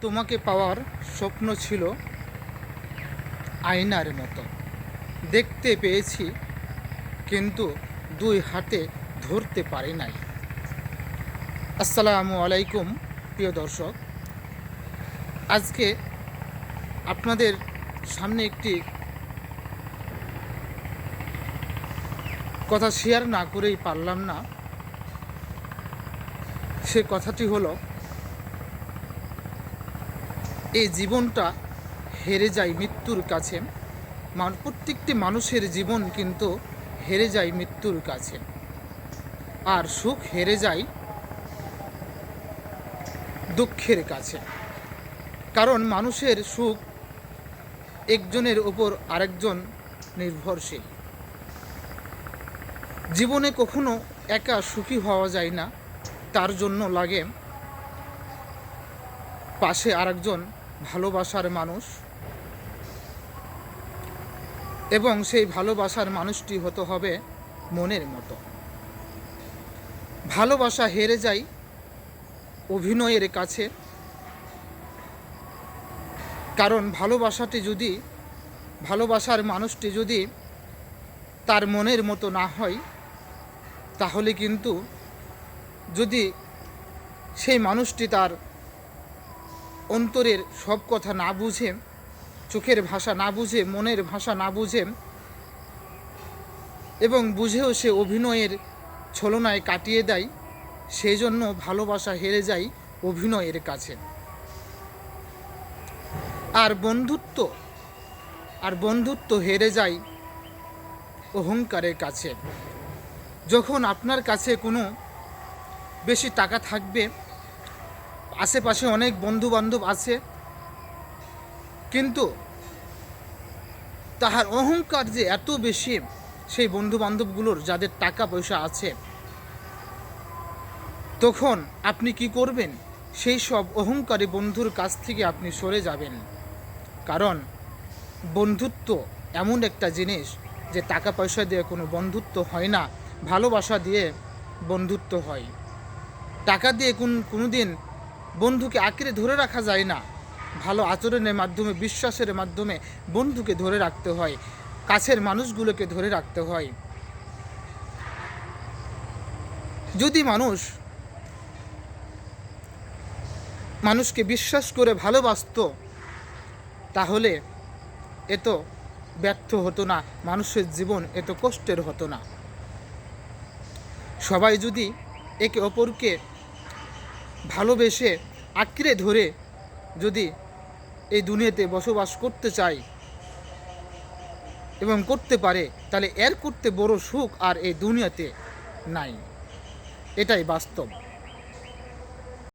তোমাকে পাওয়ার স্বপ্ন ছিল আয়নার মতো, দেখতে পেয়েছি কিন্তু দুই হাতে ধরতে পারি নাই। আসসালামু আলাইকুম প্রিয় দর্শক, আজকে আপনাদের সামনে একটি কথা শেয়ার না করেই পারলাম না। সে কথাটি হলো, এই জীবনটা হেরে যায় মৃত্যুর কাছে। প্রত্যেকটি মানুষের জীবন কিন্তু হেরে যায় মৃত্যুর কাছে, আর সুখ হেরে যায় দুঃখের কাছে। কারণ মানুষের সুখ একজনের উপর আরেকজন নির্ভরশীল। জীবনে কখনো একা সুখী হওয়া যায় না, তার জন্য লাগে পাশে আরেকজন ভালোবাসার মানুষ, এবং সেই ভালোবাসার মানুষটি হতে হবে মনের মতো। ভালোবাসা হেরে যায় অভিনয়ের কাছে, কারণ ভালোবাসার মানুষটি যদি তার মনের মতো না হয়, তাহলে কিন্তু যদি সেই মানুষটি তার অন্তরের সব কথা না বুঝে, চোখের ভাষা না বুঝে, মনের ভাষা না বুঝে, এবং বুঝেও সে অভিনয়ের ছলনায় কাটিয়ে দেয়, সেই জন্য ভালোবাসা হেরে যায় অভিনয়ের কাছে। আর বন্ধুত্ব হেরে যায় অহংকারের কাছে। যখন আপনার কাছে কোনো বেশি টাকা থাকবে, আশেপাশে অনেক বন্ধু বান্ধব আছে, কিন্তু তাহার অহংকার যে এত বেশি, সেই বন্ধু বান্ধবগুলোর যাদের টাকা পয়সা আছে, তখন আপনি কি করবেন? সেই সব অহংকারী বন্ধুর কাছ থেকে আপনি সরে যাবেন। কারণ বন্ধুত্ব এমন একটা জিনিস যে টাকা পয়সা দিয়ে কোনো বন্ধুত্ব হয় না, ভালোবাসা দিয়ে বন্ধুত্ব হয়। টাকা দিয়ে কোনো দিন বন্ধুকে আঁকড়ে ধরে রাখা যায় না। ভালো আচরণের মাধ্যমে, বিশ্বাসের মাধ্যমে বন্ধুকে ধরে রাখতে হয়, কাছের মানুষগুলোকে ধরে রাখতে হয়। যদি মানুষকে বিশ্বাস করে ভালোবাসত, তাহলে এত ব্যর্থ হতো না, মানুষের জীবন এত কষ্টের হতো না। সবাই যদি একে অপরকে ভালোবেসে আঁকড়ে ধরে যদি এই দুনিয়াতে বসবাস করতে চায় এবং করতে পারে, তাহলে এর করতে বড় সুখ আর এই দুনিয়াতে নাই। এটাই বাস্তব।